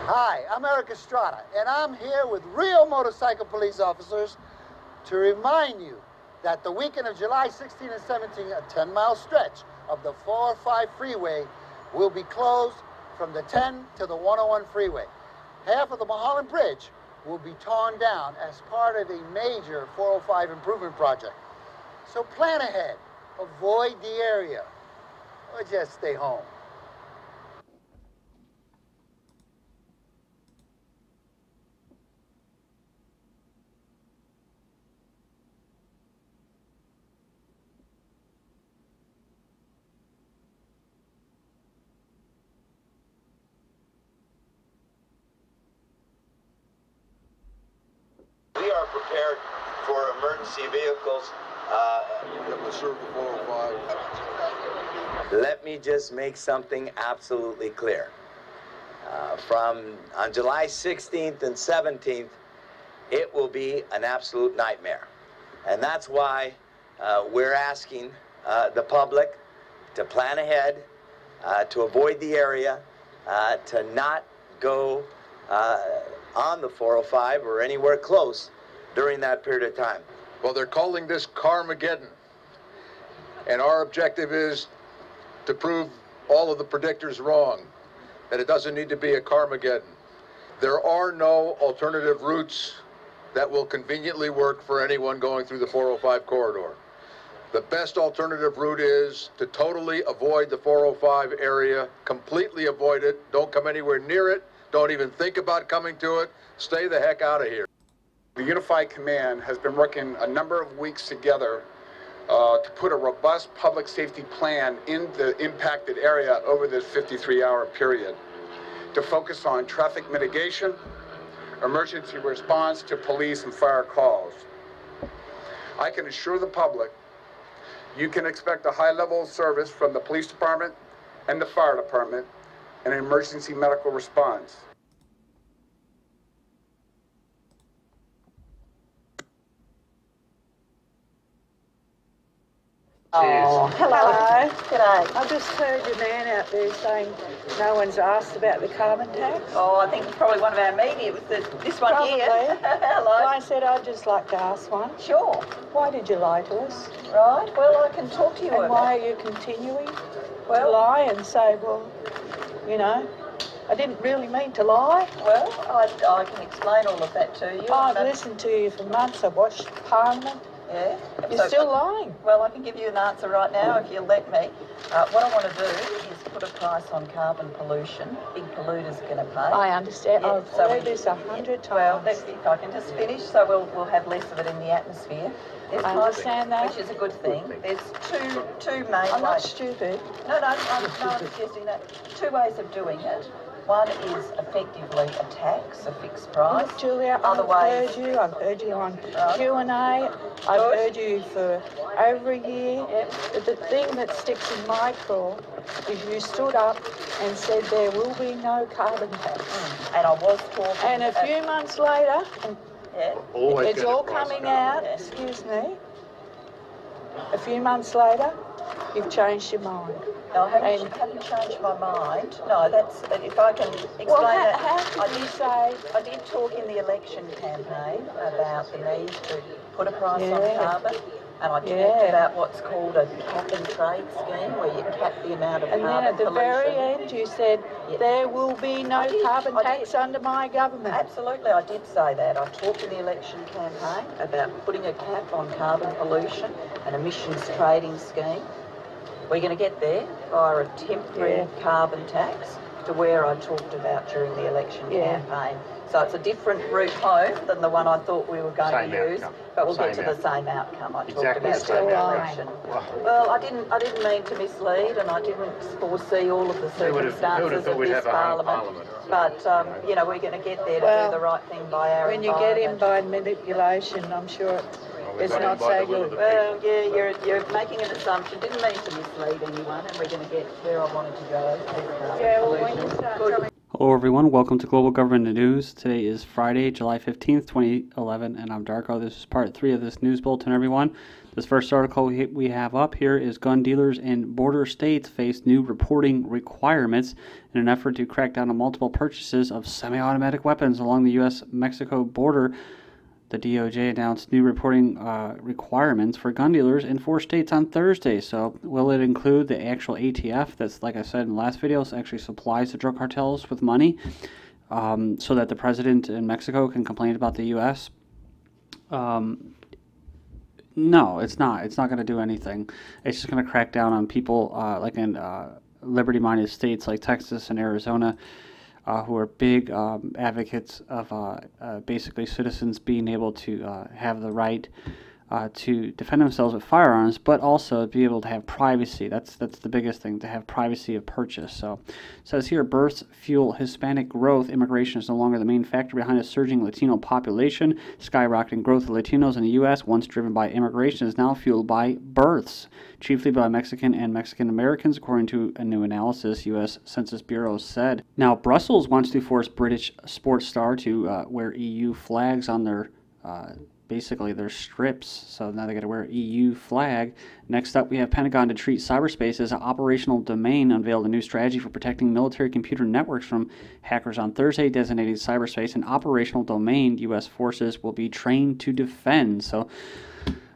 Hi, I'm Erik Estrada, and I'm here with real motorcycle police officers to remind you that the weekend of July 16 and 17, a 10-mile stretch of the 405 freeway will be closed from the 10 to the 101 freeway. Half of the Mulholland Bridge will be torn down as part of a major 405 improvement project. So plan ahead, avoid the area, or just stay home. We are prepared for emergency vehicles that will serve the 405. Let me just make something absolutely clear. On July 16th and 17th, it will be an absolute nightmare. And that's why we're asking the public to plan ahead, to avoid the area, to not go on the 405 or anywhere close during that period of time. Well, they're calling this Carmageddon. And our objective is to prove all of the predictors wrong, that it doesn't need to be a Carmageddon. There are no alternative routes that will conveniently work for anyone going through the 405 corridor. The best alternative route is to totally avoid the 405 area, completely avoid it, don't come anywhere near it, don't even think about coming to it, stay the heck out of here. The Unified Command has been working a number of weeks together to put a robust public safety plan in the impacted area over this 53-hour period to focus on traffic mitigation, emergency response to police and fire calls. I can assure the public you can expect a high level of service from the police department and the fire department and an emergency medical response. Oh, hello. G'day. I just heard your man out there saying no one's asked about the carbon tax. Oh, I think it's probably one of our media. It was this one Probably. here. Hello. Well, I said I'd just like to ask one. Sure. Why did you lie to us? Right. Well, I can talk to you And about why are you continuing to Well- lie and say, well, you know, I didn't really mean to lie? Well, I can explain all of that to you. I've listened to you for months. I've watched Parliament. Yeah. You're still lying. Well, I can give you an answer right now if you'll let me. What I want to do is put a price on carbon pollution. Big polluters are going to pay. I understand. Yeah, I've so heard we- this 100 times. Well, if I can just finish, so we'll have less of it in the atmosphere. There's I understand that. Which is a good thing. There's two main I'm not ways. stupid. No, I'm suggesting that. Two ways of doing it. One is effectively a tax, a fixed price. Look, Julia, Other ways. I've heard you on Q&A. I've heard you for over a year. Yep. But the thing that sticks in my craw is you stood up and said there will be no carbon tax. And I was talking... And a few months later, Yeah. it's all coming out, excuse me, a few months later, you've changed your mind. No, I haven't changed my mind. No, that's... If I can explain Well, that... how can you say... I did talk in the election campaign about the need to put a price on Yeah. carbon, and I talked Yeah. about what's called a cap and trade scheme, where you cap the amount of And carbon then at the very pollution. end, you said, Yeah. there will be no I did, carbon I tax did. under my government. Absolutely, I did say that. I talked in the election campaign about putting a cap on carbon pollution, an emissions trading scheme. We're going to get there via a temporary carbon tax to where I talked about during the election campaign. So it's a different route home than the one I thought we were going to use, but we'll get to the same outcome I talked about during the election. Well, I didn't mean to mislead, and I didn't foresee all of the circumstances of this Parliament. But you know, we're going to get there to do the right thing by our When you get in by manipulation, I'm sure it's not so good. Well, yeah, you're making an assumption. Didn't mean to mislead anyone, and we're going to get where I wanted to go. Yeah, well, when you start telling Hello everyone, welcome to Global Government News. Today is Friday, July 15th, 2011, and I'm Darko. This is part 3 of this news bulletin, everyone. This first article we have up here is gun dealers in border states face new reporting requirements in an effort to crack down on multiple purchases of semi-automatic weapons along the U.S.-Mexico border. The DOJ announced new reporting requirements for gun dealers in 4 states on Thursday. So will it include the actual ATF that's, like I said in the last video, actually supplies the drug cartels with money so that the president in Mexico can complain about the U.S.? No, it's not. It's not going to do anything. It's just going to crack down on people like in liberty-minded states like Texas and Arizona, who are big advocates of basically citizens being able to have the right to defend themselves with firearms, but also be able to have privacy. That's the biggest thing, to have privacy of purchase. So it says here, births fuel Hispanic growth. Immigration is no longer the main factor behind a surging Latino population. Skyrocketing growth of Latinos in the U.S., once driven by immigration, is now fueled by births, chiefly by Mexican and Mexican Americans, according to a new analysis, U.S. Census Bureau said. Now, Brussels wants to force British sports star to wear EU flags on their basically their strips, so now they got to wear EU flag. Next up, we have Pentagon to treat cyberspace as an operational domain, unveiled a new strategy for protecting military computer networks from hackers on Thursday, designating cyberspace an operational domain U.S. forces will be trained to defend. So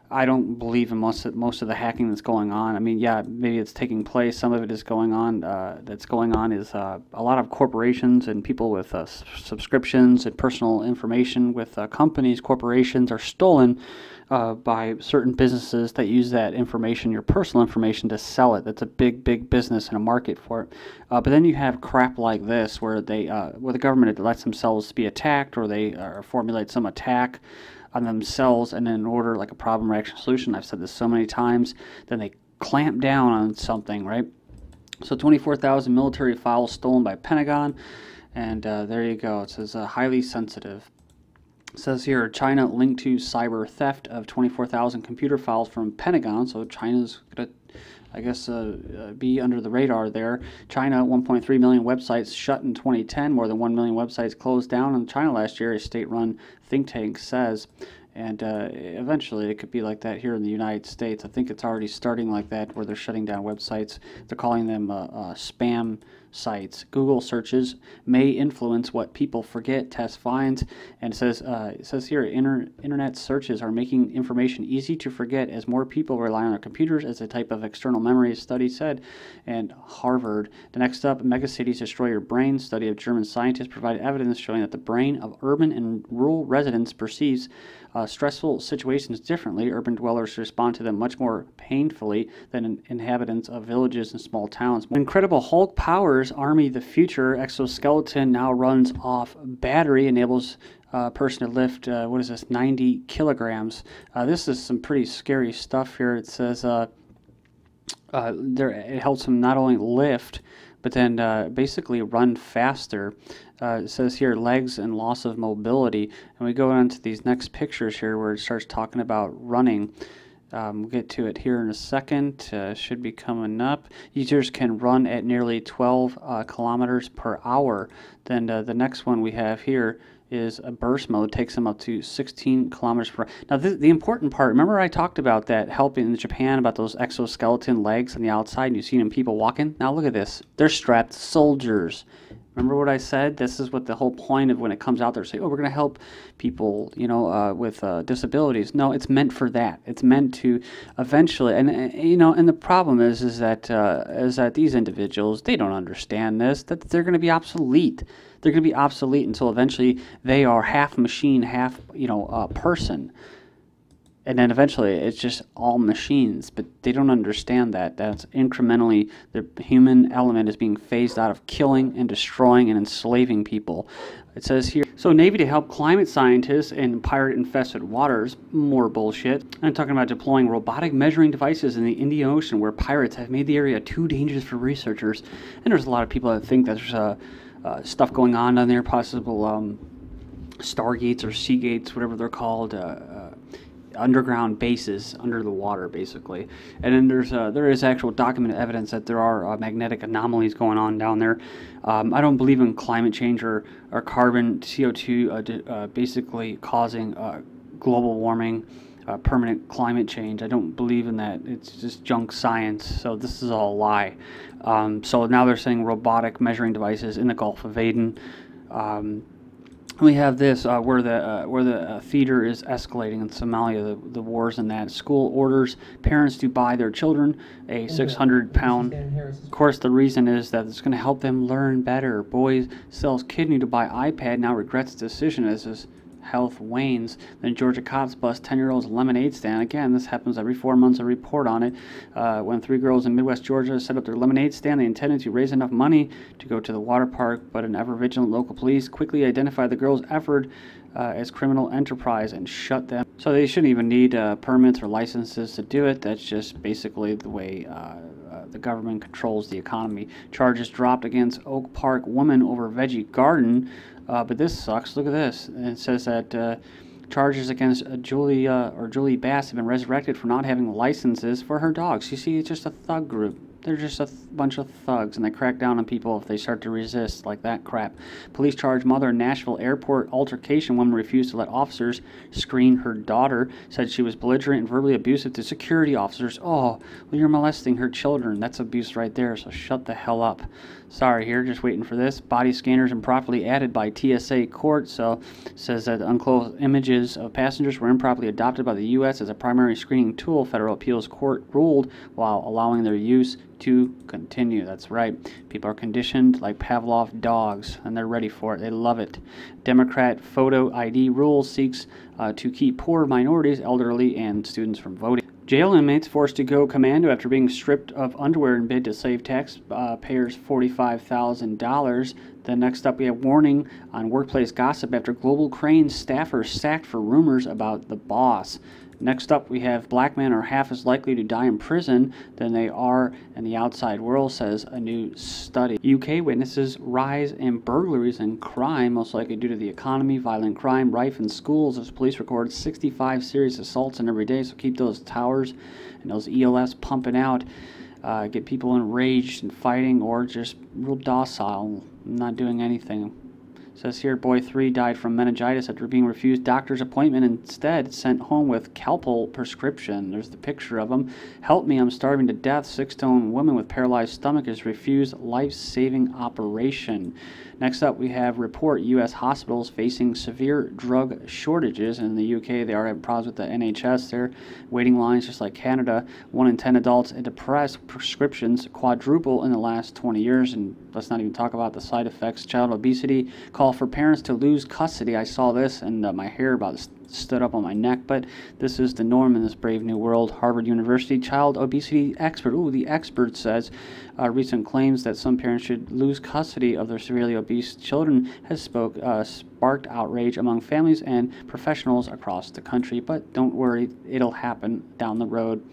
I don't believe in most of the hacking that's going on. I mean, yeah, maybe it's taking place. Some of it is going on. That's going on is a lot of corporations and people with subscriptions and personal information with companies, corporations are stolen by certain businesses that use that information, your personal information, to sell it. That's a big business and a market for it. But then you have crap like this where where the government lets themselves be attacked, or they formulate some attack on themselves, and then in order, like a problem, reaction, solution, I've said this so many times, then they clamp down on something, right? So 24,000 military files stolen by Pentagon, and there you go. It says highly sensitive. It says here, China linked to cyber theft of 24,000 computer files from Pentagon. So China's going to, I guess, be under the radar there. China, 1.3 million websites shut in 2010. More than 1 million websites closed down in China last year, a state-run think tank says. And eventually it could be like that here in the United States. I think it's already starting like that, where they're shutting down websites. They're calling them spam sites. Google searches may influence what people forget, test finds, and it says here, internet searches are making information easy to forget as more people rely on their computers as a type of external memory, a study said. And Harvard. The next up, Megacities destroy your brain. Study of German scientists provided evidence showing that the brain of urban and rural residents perceives stressful situations differently. Urban dwellers respond to them much more painfully than inhabitants of villages and small towns. Incredible Hulk powers army the future. Exoskeleton now runs off battery, enables a person to lift, 90 kilograms. This is some pretty scary stuff here. It says it helps them not only lift, but then basically run faster. It says here, legs and loss of mobility. And we go on to these next pictures here where it starts talking about running. We'll get to it here in a second. Should be coming up. Users can run at nearly 12 kilometers per hour. Then the next one we have here is a burst mode, takes them up to 16 kilometers per hour. Now, the important part, remember I talked about that help in Japan, about those exoskeleton legs on the outside, and you've seen them people walking? Now look at this. They're strapped soldiers. Remember what I said? This is what the whole point of when it comes out there, say, oh, we're going to help people, with disabilities. No, it's meant for that. It's meant to eventually, and the problem is that these individuals, they don't understand this, that they're going to be obsolete. They're going to be obsolete until eventually they are half machine, half, person. And then eventually it's just all machines, but they don't understand that's incrementally the human element is being phased out of killing and destroying and enslaving people. It says here, so Navy to help climate scientists in pirate-infested waters. More bullshit. I'm talking about deploying robotic measuring devices in the Indian Ocean where pirates have made the area too dangerous for researchers. And there's a lot of people that think that there's stuff going on down there, possible stargates or seagates, whatever they're called, underground bases under the water, basically. And then there is actual documented evidence that there are magnetic anomalies going on down there. I don't believe in climate change or carbon CO2 basically causing global warming, permanent climate change. I don't believe in that. It's just junk science. So this is all a lie. So now they're saying robotic measuring devices in the Gulf of Aden. We have this where the theater is escalating in Somalia, the wars in that. School orders parents to buy their children a 600-pound. Of course, the reason is that it's going to help them learn better. Boy sells kidney to buy iPad, now regrets decision as his health wanes. Then Georgia cops bust 10-year-old's lemonade stand. Again, this happens every 4 months, a report on it. When 3 girls in Midwest Georgia set up their lemonade stand, they intended to raise enough money to go to the water park, but an ever-vigilant local police quickly identified the girls' effort as criminal enterprise and shut them. So they shouldn't even need permits or licenses to do it. That's just basically the way the government controls the economy. Charges dropped against Oak Park woman over veggie garden. But this sucks. Look at this. It says that charges against Julie Bass have been resurrected for not having licenses for her dogs. You see, it's just a thug group. They're just a bunch of thugs, and they crack down on people if they start to resist, like that crap. Police charge mother in Nashville airport altercation. Woman refused to let officers screen her daughter. Said she was belligerent and verbally abusive to security officers. Oh, well, you're molesting her children. That's abuse right there, so shut the hell up. Sorry, here, just waiting for this. Body scanners improperly added by TSA court. So says that unclothed images of passengers were improperly adopted by the U.S. as a primary screening tool. Federal appeals court ruled while allowing their use to continue. That's right. People are conditioned like Pavlov dogs, and they're ready for it. They love it. Democrat photo ID rule seeks to keep poor minorities, elderly, and students from voting. Jail inmates forced to go commando after being stripped of underwear in bid to save taxpayers $45,000. Then next up we have warning on workplace gossip after Global Crane staffer sacked for rumors about the boss. Next up, we have black men are half as likely to die in prison than they are in the outside world, says a new study. UK witnesses rise in burglaries and crime, most likely due to the economy, violent crime, rife in schools, as police record 65 serious assaults in every day. So keep those towers and those ELS pumping out. Get people enraged and fighting, or just real docile, not doing anything. Says here, boy 3 died from meningitis after being refused doctor's appointment, instead sent home with Calpol prescription. There's the picture of him. Help me, I'm starving to death. 6-stone woman with paralyzed stomach is refused life-saving operation. Next up, we have report U.S. hospitals facing severe drug shortages. In the UK, they are having problems with the NHS. They're waiting lines just like Canada. 1 in 10 adults in depressed prescriptions quadruple in the last 20 years. And let's not even talk about the side effects. Child obesity, call for parents to lose custody. I saw this and my hair about stood up on my neck, but this is the norm in this brave new world. Harvard University child obesity expert, the expert says recent claims that some parents should lose custody of their severely obese children has sparked outrage among families and professionals across the country. But don't worry, it'll happen down the road.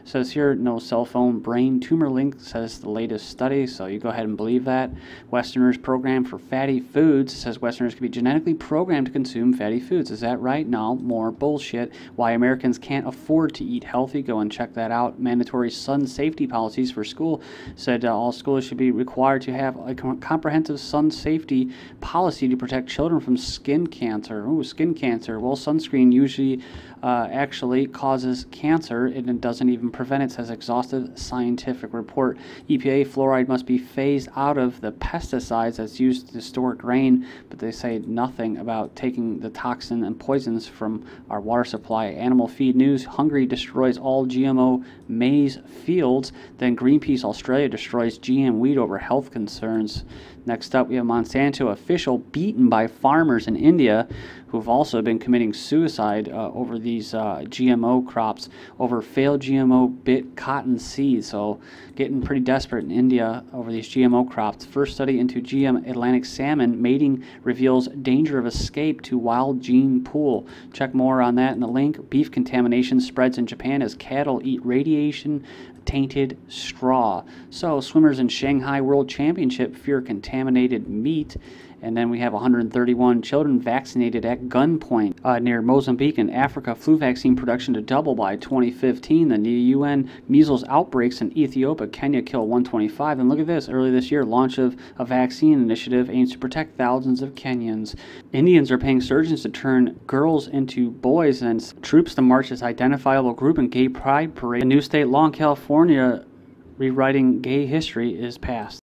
Says here, no cell phone brain tumor link, says the latest study, so you go ahead and believe that. Westerners programmed for fatty foods, says Westerners can be genetically programmed to consume fatty foods. Is that right? No, more bullshit. Why Americans can't afford to eat healthy, go and check that out. Mandatory sun safety policies for school, said all schools should be required to have a comprehensive sun safety policy to protect children from skin cancer. Ooh, skin cancer. Well, sunscreen usually actually causes cancer, and it doesn't even prevent it, says exhaustive scientific report. EPA fluoride must be phased out of the pesticides that's used to store grain, but they say nothing about taking the toxin and poisons from our water supply. Animal feed news, Hungary destroys all GMO maize fields, then Greenpeace Australia destroys GM wheat over health concerns. Next up, we have Monsanto official beaten by farmers in India who've also been committing suicide over these GMO crops, over failed GMO bit cotton seeds. So getting pretty desperate in India over these GMO crops. First study into GM Atlantic salmon mating reveals danger of escape to wild gene pool. Check more on that in the link. Beef contamination spreads in Japan as cattle eat radiation tainted straw. So swimmers in Shanghai World Championship fear contaminated meat. And then we have 131 children vaccinated at gunpoint near Mozambique in Africa. Flu vaccine production to double by 2015. The UN measles outbreaks in Ethiopia, Kenya kill 125. And look at this, early this year, launch of a vaccine initiative aims to protect thousands of Kenyans. Indians are paying surgeons to turn girls into boys, and troops to march as identifiable group in gay pride parade. A new state law in California rewriting gay history is passed.